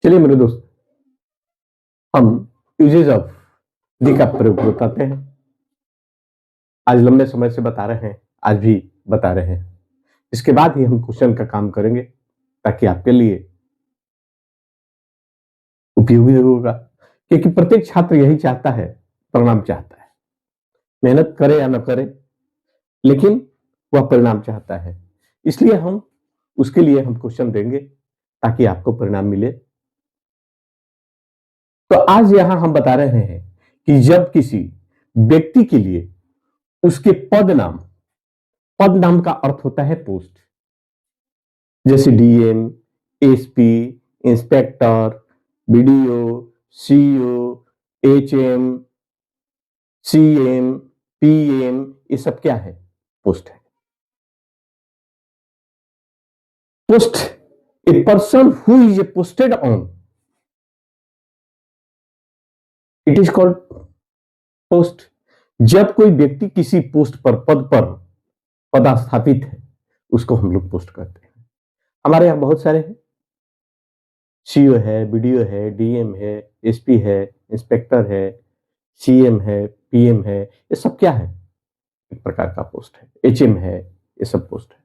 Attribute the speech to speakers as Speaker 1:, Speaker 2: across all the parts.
Speaker 1: चलिए मेरे दोस्त, हम यूजेज ऑफ दी का प्रयोग बताते हैं। आज लंबे समय से बता रहे हैं, आज भी बता रहे हैं। इसके बाद ही हम क्वेश्चन का काम करेंगे ताकि आपके लिए उपयोगी होगा, क्योंकि प्रत्येक छात्र यही चाहता है, परिणाम चाहता है। मेहनत करे या न करे, लेकिन वह परिणाम चाहता है। इसलिए हम उसके लिए हम क्वेश्चन देंगे ताकि आपको परिणाम मिले। तो आज यहां हम बता रहे हैं कि जब किसी व्यक्ति के लिए उसके पद नाम का अर्थ होता है पोस्ट, जैसे DM, SP, inspector, BDO, CEO, HM, CM, PM, ये सब क्या है? पोस्ट है। Post, a person who is a posted on, it is called post. जब कोई व्यक्ति किसी पोस्ट पर, पद पर पदस्थापित है, उसको हम लोग पोस्ट करते हैं। हमारे यहां बहुत सारे हैं, सीईओ है, बीडीओ है, डीएम है, एसपी है, इंस्पेक्टर है, सीएम है, पीएम है। ये सब क्या है? एक प्रकार का पोस्ट है। एचएम है, ये सब पोस्ट है।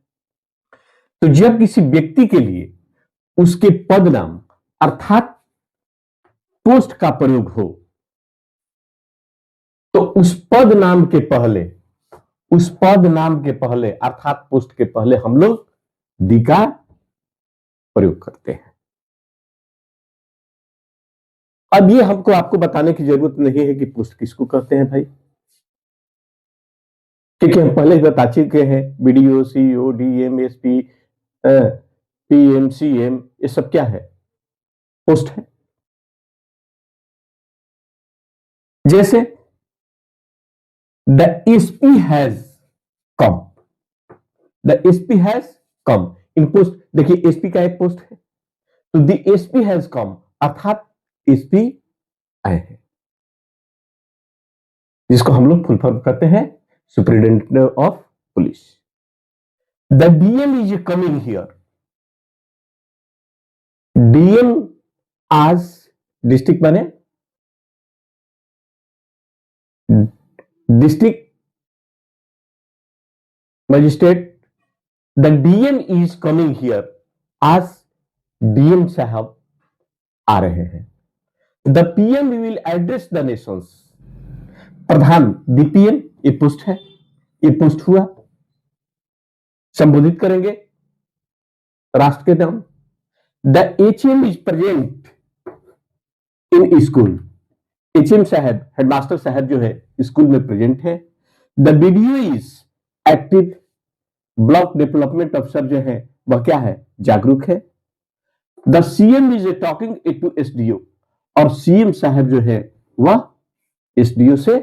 Speaker 1: तो जब किसी व्यक्ति के लिए उसके पद नाम अर्थात पोस्ट का प्रयोग हो, तो उस पद नाम के पहले अर्थात पोस्ट के पहले हम लोग दी का प्रयोग करते हैं। अब ये हमको आपको बताने की जरूरत नहीं है कि पोस्ट किसको कहते हैं भाई, क्योंकि हम पहले ही बता चुके हैं। BDO, CEO, DM, SP, PM, CM, ये सब क्या है? पोस्ट है। जैसे the SP has come, the SP has come in post. देखिए एसपी का एक पोस्ट है, तो द एसपी हैज कम अर्थात एसपी आए हैं, जिसको हम लोग फुल फॉर्म कहते हैं superintendent of police. The DM is coming here, DM आज डिस्ट्रिक्ट बने, district magistrate. The DM is coming here, आज डीएम साहब आ रहे हैं। The PM will address the Nations, Pradhan DPM, ये पोस्ट है, ये पोस्ट हुआ, संबोधित करेंगे राष्ट्र के नाम। The HM is present in school, HM साहब, हेडमास्टर साहब जो है स्कूल में प्रेजेंट है। The BDO is active, block development अफसर जो है वह क्या है? जागरूक है। The CM is talking to SDO, और सीएम साहब जो है वह एसडीओ से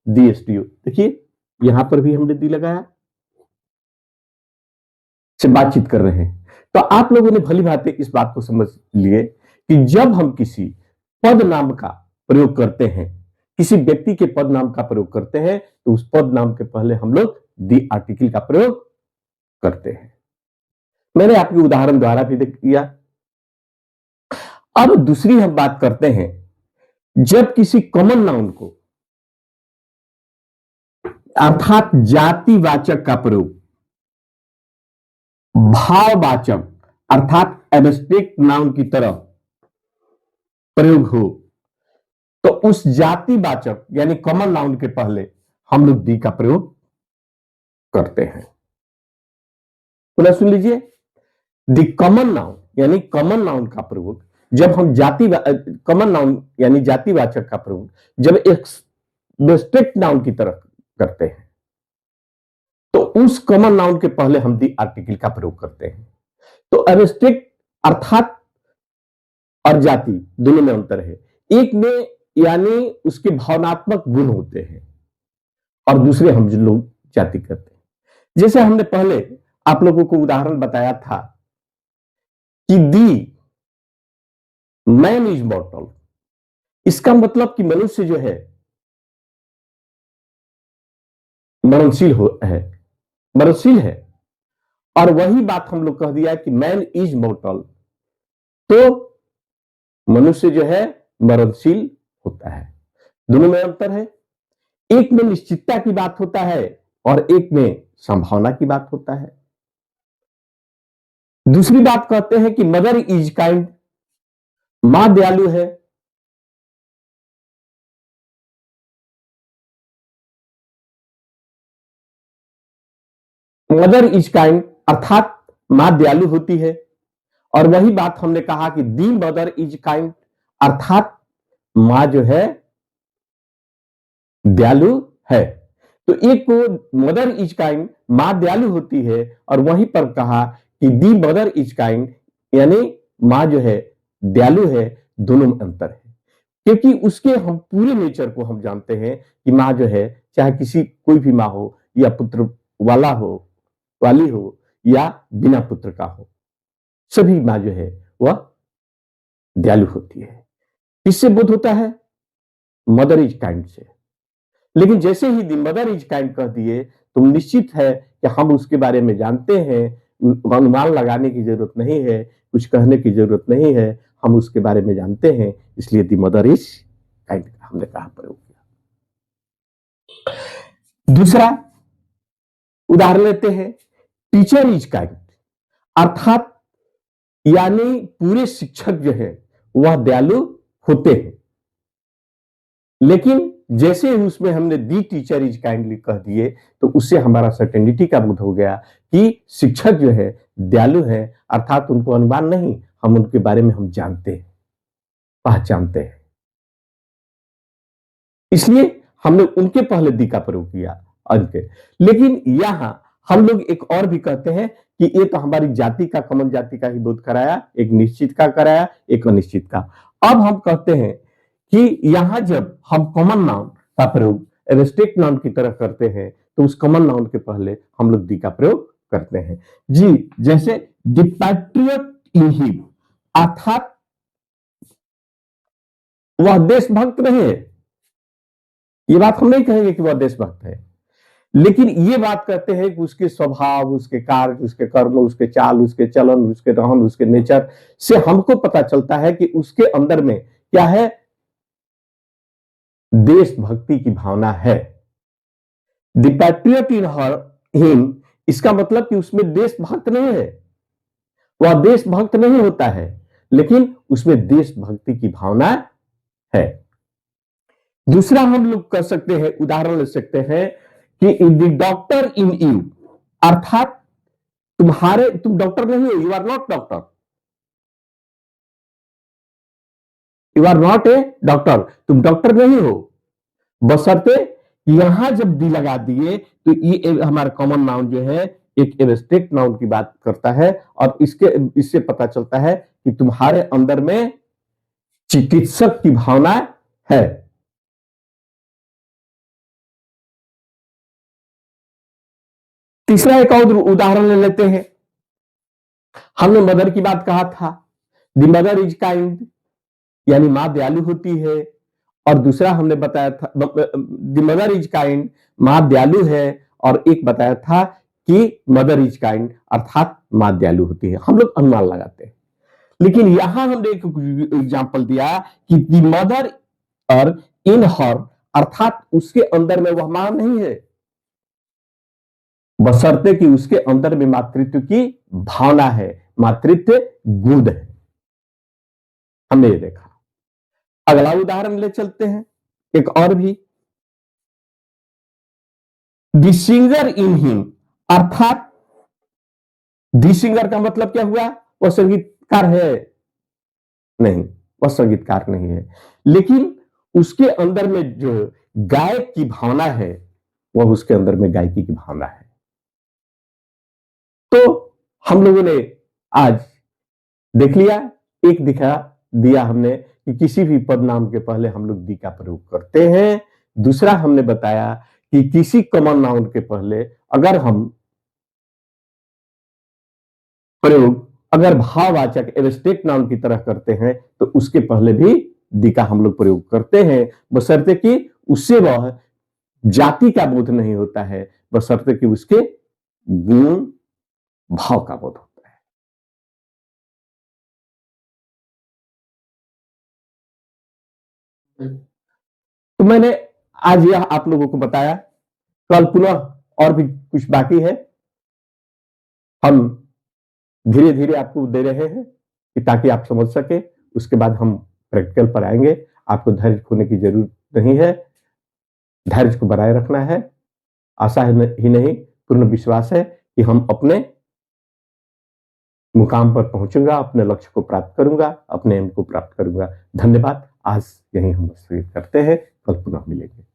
Speaker 1: दी एसडीओ। देखिए यहां पर भी हमने दी लगाया, से बातचीत कर रहे हैं। तो आप लोगों ने भली भांति इस बात को समझ लिए कि जब हम किसी पद नाम का प्रयोग करते हैं, किसी व्यक्ति के पद नाम का प्रयोग करते हैं, तो उस पद नाम के पहले हम लोग दी आर्टिकल का प्रयोग करते हैं। मैंने आपके उदाहरण द्वारा भी किया। अब दूसरी हम बात करते हैं, जब किसी कॉमन नाउन को अर्थात जातिवाचक का प्रयोग भाववाचक अर्थात एब्स्ट्रैक्ट नाउन की तरह प्रयोग हो, तो उस जातिवाचक यानी कॉमन नाउन के पहले हम लोग दी का प्रयोग करते हैं। पुनः सुन लीजिए, द कॉमन नाउन यानी कॉमन नाउन का प्रयोग जब हम कॉमन नाउन यानी जातिवाचक का प्रयोग जब एब्स्ट्रैक्ट नाउन की तरह करते हैं, तो उस कॉमन नाउन के पहले हम दी आर्टिकल का प्रयोग करते हैं। तो एब्स्ट्रैक्ट अर्थात और जाति दोनों में अंतर है। एक में यानी उसके भावनात्मक गुण होते हैं, और दूसरे हम जो लोग जाति करते हैं। जैसे हमने पहले आप लोगों को उदाहरण बताया था कि दी मैन इज मॉर्टल, इसका मतलब कि मनुष्य जो है मरणशील है, और वही बात हम लोग कह दिया कि मैन इज मॉर्टल, तो मनुष्य जो है मरणशील होता है। दोनों में अंतर है। एक में निश्चितता की बात होता है और एक में संभावना की बात होता है। दूसरी बात कहते हैं कि मदर इज काइंड, मां दयालु है। मदर इज काइंड अर्थात मां दयालु होती है। और वही बात हमने कहा कि दी मदर इज काइंड अर्थात मां जो है दयालु है। तो एक को मदर इज काइंड मां दयालु होती है और वहीं पर कहा कि दी मदर इज काइंड यानी मां जो है दयालु है। दोनों में अंतर है क्योंकि उसके हम पूरे नेचर को हम जानते हैं कि मां जो है चाहे किसी कोई भी मां हो या पुत्र वाला हो वाली हो या बिना पुत्र का हो, सभी मां जो है वह दयालु होती है। किससे बोध होता है? मदर इज काइंड से। लेकिन जैसे ही दी मदर इज काइंड कह दिए तो निश्चित है कि हम उसके बारे में जानते हैं, अनुमान लगाने की जरूरत नहीं है, कुछ कहने की जरूरत नहीं है, हम उसके बारे में जानते हैं, इसलिए दी मदर इज काइंड हमने कहा प्रयोग किया। दूसरा उदाहरण लेते हैं, टीचर इज काइंड अर्थात यानी पूरे शिक्षक जो है वह दयालु होते हैं। लेकिन जैसे ही उसमें हमने दी टीचर इज काइंडली कह दिए तो उससे हमारा सर्टेनिटी का बोध हो गया कि शिक्षक जो है दयालु है, अर्थात उनको अनुमान नहीं, हम उनके बारे में हम जानते हैं, पहचानते हैं। इसलिए हमने उनके पहले दी का प्रयोग किया अंक। लेकिन यहां हम लोग एक और भी कहते हैं कि ये तो हमारी जाति का, कॉमन जाति का ही बोध कराया, एक निश्चित का कराया, एक अनिश्चित का। अब हम कहते हैं कि यहां जब हम कॉमन नाउन का प्रयोग एब्स्ट्रैक्ट नाउन की तरह करते हैं तो उस कॉमन नाउन के पहले हम लोग दी का प्रयोग करते हैं। जी, जैसे द पैट्रियट इन हिम अर्थात वह देशभक्त नहीं है। ये बात हम नहीं कहेंगे कि वह देशभक्त है, लेकिन ये बात कहते हैं कि उसके स्वभाव, उसके कार्य, उसके कर्म, उसके चाल, उसके चलन, उसके रहन, उसके नेचर से हमको पता चलता है कि उसके अंदर में क्या है, देशभक्ति की भावना है। The patriot in her him, इसका मतलब कि उसमें देशभक्त नहीं है, वह देशभक्त नहीं होता है, लेकिन उसमें देशभक्ति की भावना है। दूसरा हम लोग कर सकते हैं, उदाहरण ले सकते हैं कि द डॉक्टर इन यू अर्थात तुम डॉक्टर नहीं हो, you are not doctor, you are not a doctor, तुम डॉक्टर नहीं हो। बशर्ते यहां जब दी लगा दिए तो ये हमारा कॉमन नाउन जो है एक एब्स्ट्रैक्ट नाउन की बात करता है और इससे पता चलता है कि तुम्हारे अंदर में चिकित्सक की भावना है। तीसरा एक और उदाहरण ले लेते हैं। हमने मदर की बात कहा था, द मदर इज काइंड यानी मां दयालु होती है। और दूसरा हमने बताया था द मदर इज काइंड, मां दयालु है। और एक बताया था कि मदर इज काइंड अर्थात मां दयालु होती है। हम लोग अनुमान लगाते हैं, लेकिन यहां हमने एक एग्जाम्पल दिया कि द मदर और इन हर अर्थात उसके अंदर में वह मां नहीं है, बशर्ते कि उसके अंदर में मातृत्व की भावना है, मातृत्व गुण है। हमने ये देखा। अगला उदाहरण ले चलते हैं, एक और भी, द सिंगर इन हिम अर्थात द सिंगर का मतलब क्या हुआ, वह संगीतकार है नहीं, वह संगीतकार नहीं है, लेकिन उसके अंदर में जो गायक की भावना है वह उसके अंदर में गायकी की भावना है। तो हम लोगों ने आज देख लिया, एक दिखा दिया हमने कि किसी भी पदनाम के पहले हम लोग दी का प्रयोग करते हैं। दूसरा हमने बताया कि किसी कॉमन नाउन के पहले अगर हम प्रयोग अगर भाववाचक एब्स्ट्रैक्ट नाउन की तरह करते हैं तो उसके पहले भी दी का हम लोग प्रयोग करते हैं, बशर्ते कि उससे वह जाति का बोध नहीं होता है, बशर्ते कि उसके गुण भाव का बोध हो। तो मैंने आज यह आप लोगों को बताया, कल पुनः और भी कुछ बाकी है, हम धीरे धीरे आपको दे रहे हैं कि ताकि आप समझ सके। उसके बाद हम प्रैक्टिकल पर आएंगे। आपको धैर्य खोने की जरूरत नहीं है, धैर्य को बनाए रखना है। आशा ही नहीं, पूर्ण विश्वास है कि हम अपने मुकाम पर पहुंचूंगा, अपने लक्ष्य को प्राप्त करूंगा, अपने एम को प्राप्त करूंगा। धन्यवाद। आज यही हम स्थगित करते हैं, कल पुनः मिलेंगे।